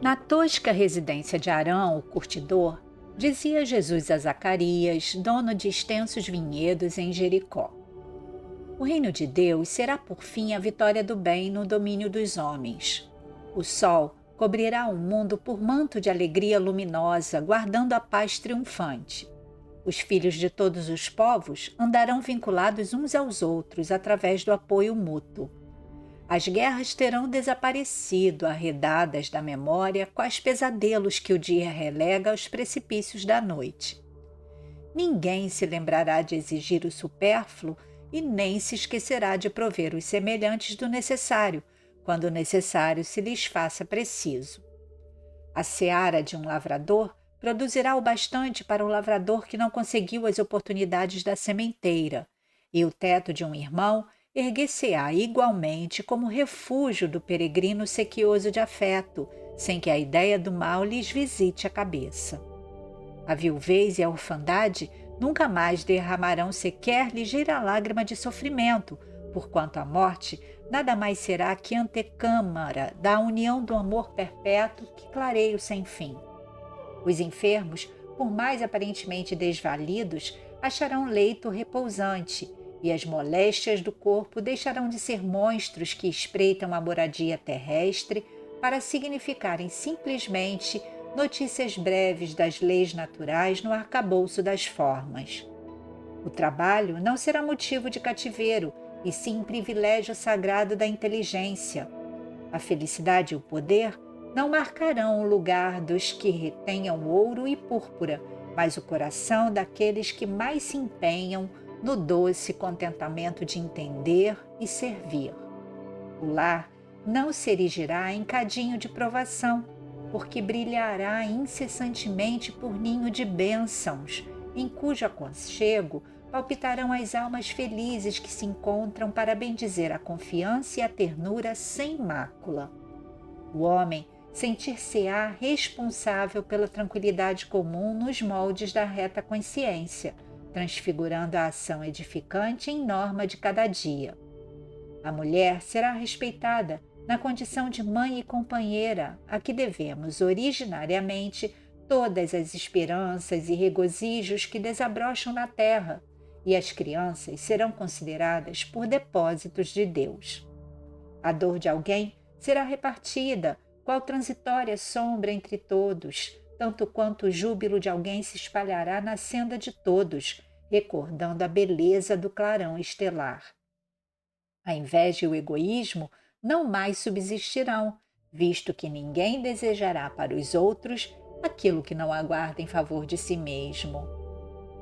Na tosca residência de Arão, o curtidor, dizia Jesus a Zacarias, dono de extensos vinhedos em Jericó: O reino de Deus será por fim a vitória do bem no domínio dos homens. O sol cobrirá o mundo por manto de alegria luminosa, guardando a paz triunfante. Os filhos de todos os povos andarão vinculados uns aos outros através do apoio mútuo. As guerras terão desaparecido, arredadas da memória, quais pesadelos que o dia relega aos precipícios da noite. Ninguém se lembrará de exigir o supérfluo e nem se esquecerá de prover os semelhantes do necessário, quando o necessário se lhes faça preciso. A seara de um lavrador produzirá o bastante para o lavrador que não conseguiu as oportunidades da sementeira, e o teto de um irmão erguer-se-á igualmente como refúgio do peregrino sequioso de afeto, sem que a ideia do mal lhes visite a cabeça. A viuvez e a orfandade nunca mais derramarão sequer ligeira lágrima de sofrimento, porquanto a morte nada mais será que antecâmara da união do amor perpétuo que clareia o sem fim. Os enfermos, por mais aparentemente desvalidos, acharão leito repousante, e as moléstias do corpo deixarão de ser monstros que espreitam a moradia terrestre para significarem simplesmente notícias breves das leis naturais no arcabouço das formas. O trabalho não será motivo de cativeiro, e sim privilégio sagrado da inteligência. A felicidade e o poder não marcarão o lugar dos que retenham ouro e púrpura, mas o coração daqueles que mais se empenham no doce contentamento de entender e servir. O lar não se erigirá em cadinho de provação, porque brilhará incessantemente por ninho de bênçãos, em cujo aconchego palpitarão as almas felizes que se encontram para bendizer a confiança e a ternura sem mácula. O homem sentir-se-á responsável pela tranquilidade comum nos moldes da reta consciência, transfigurando a ação edificante em norma de cada dia. A mulher será respeitada na condição de mãe e companheira, a que devemos originariamente todas as esperanças e regozijos que desabrocham na terra, e as crianças serão consideradas por depósitos de Deus. A dor de alguém será repartida, qual transitória sombra entre todos, tanto quanto o júbilo de alguém se espalhará na senda de todos, recordando a beleza do clarão estelar. A inveja e o egoísmo não mais subsistirão, visto que ninguém desejará para os outros aquilo que não aguarda em favor de si mesmo.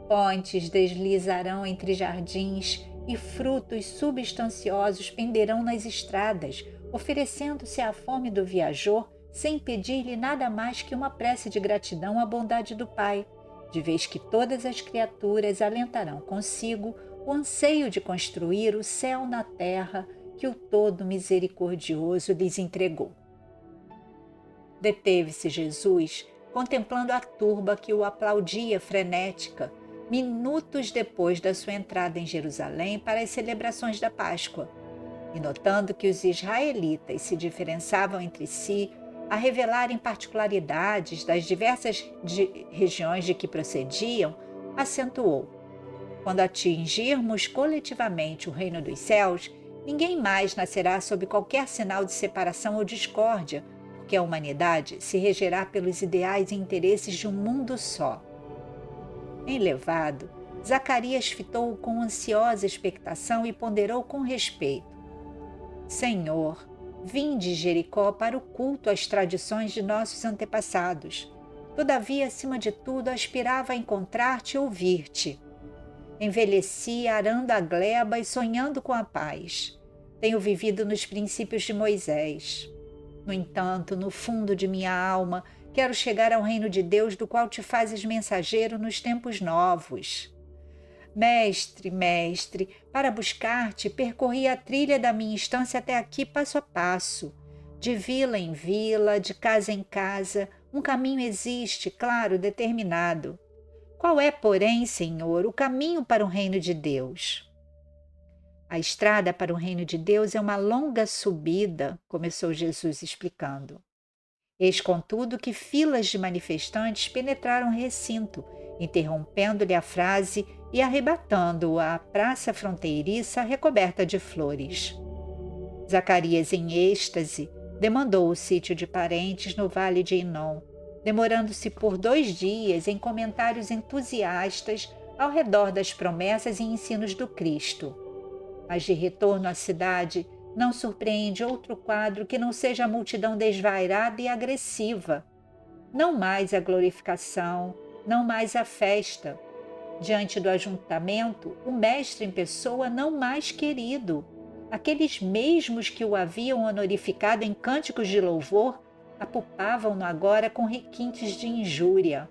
Pontes deslizarão entre jardins e frutos substanciosos penderão nas estradas, oferecendo-se à fome do viajor sem pedir-lhe nada mais que uma prece de gratidão à bondade do Pai, de vez que todas as criaturas alentarão consigo o anseio de construir o céu na terra que o Todo Misericordioso lhes entregou. Deteve-se Jesus, contemplando a turba que o aplaudia frenética, minutos depois da sua entrada em Jerusalém para as celebrações da Páscoa, e notando que os israelitas se diferenciavam entre si a revelarem particularidades das diversas regiões de que procediam, acentuou: quando atingirmos coletivamente o reino dos céus, ninguém mais nascerá sob qualquer sinal de separação ou discórdia, porque a humanidade se regerá pelos ideais e interesses de um mundo só. Enlevado, Zacarias fitou-o com ansiosa expectação e ponderou com respeito: Senhor, vim de Jericó para o culto às tradições de nossos antepassados. Todavia, acima de tudo, aspirava a encontrar-te e ouvir-te. Envelheci arando a gleba e sonhando com a paz. Tenho vivido nos princípios de Moisés. No entanto, no fundo de minha alma, quero chegar ao reino de Deus, do qual te fazes mensageiro nos tempos novos. Mestre, mestre, para buscar-te, percorri a trilha da minha estância até aqui passo a passo. De vila em vila, de casa em casa, um caminho existe, claro, determinado. Qual é, porém, Senhor, o caminho para o reino de Deus? A estrada para o reino de Deus é uma longa subida, começou Jesus explicando. Eis, contudo, que filas de manifestantes penetraram o recinto, interrompendo-lhe a frase e arrebatando-o à praça fronteiriça recoberta de flores. Zacarias, em êxtase, demandou o sítio de parentes no vale de Inom, demorando-se por 2 dias em comentários entusiastas ao redor das promessas e ensinos do Cristo. Mas de retorno à cidade, não surpreende outro quadro que não seja a multidão desvairada e agressiva. Não mais a glorificação, não mais a festa. Diante do ajuntamento, o mestre em pessoa não mais querido. Aqueles mesmos que o haviam honorificado em cânticos de louvor, apupavam-no agora com requintes de injúria.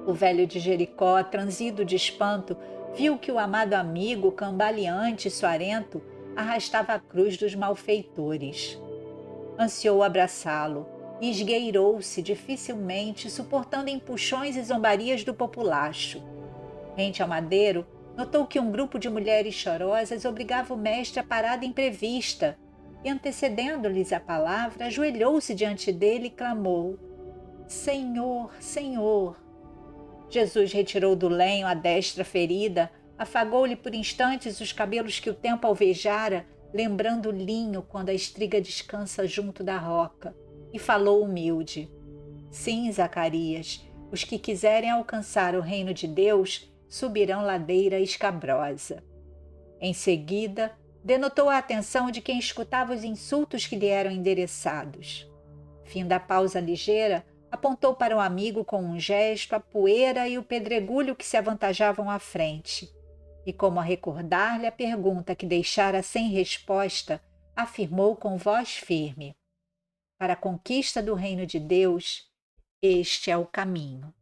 O velho de Jericó, transido de espanto, viu que o amado amigo, cambaleante e suarento, arrastava a cruz dos malfeitores. Ansiou abraçá-lo e esgueirou-se dificilmente, suportando empuxões e zombarias do populacho. Rente ao madeiro, notou que um grupo de mulheres chorosas obrigava o mestre à parada imprevista e, antecedendo-lhes a palavra, ajoelhou-se diante dele e clamou: Senhor, Senhor! Jesus retirou do lenho a destra ferida, afagou-lhe por instantes os cabelos que o tempo alvejara, lembrando o linho quando a estriga descansa junto da roca, e falou humilde: Sim, Zacarias, os que quiserem alcançar o reino de Deus subirão ladeira escabrosa. Em seguida, denotou a atenção de quem escutava os insultos que lhe eram endereçados. Fim a pausa ligeira, apontou para o amigo com um gesto a poeira e o pedregulho que se avantajavam à frente. E, como a recordar-lhe a pergunta que deixara sem resposta, afirmou com voz firme: Para a conquista do reino de Deus, este é o caminho.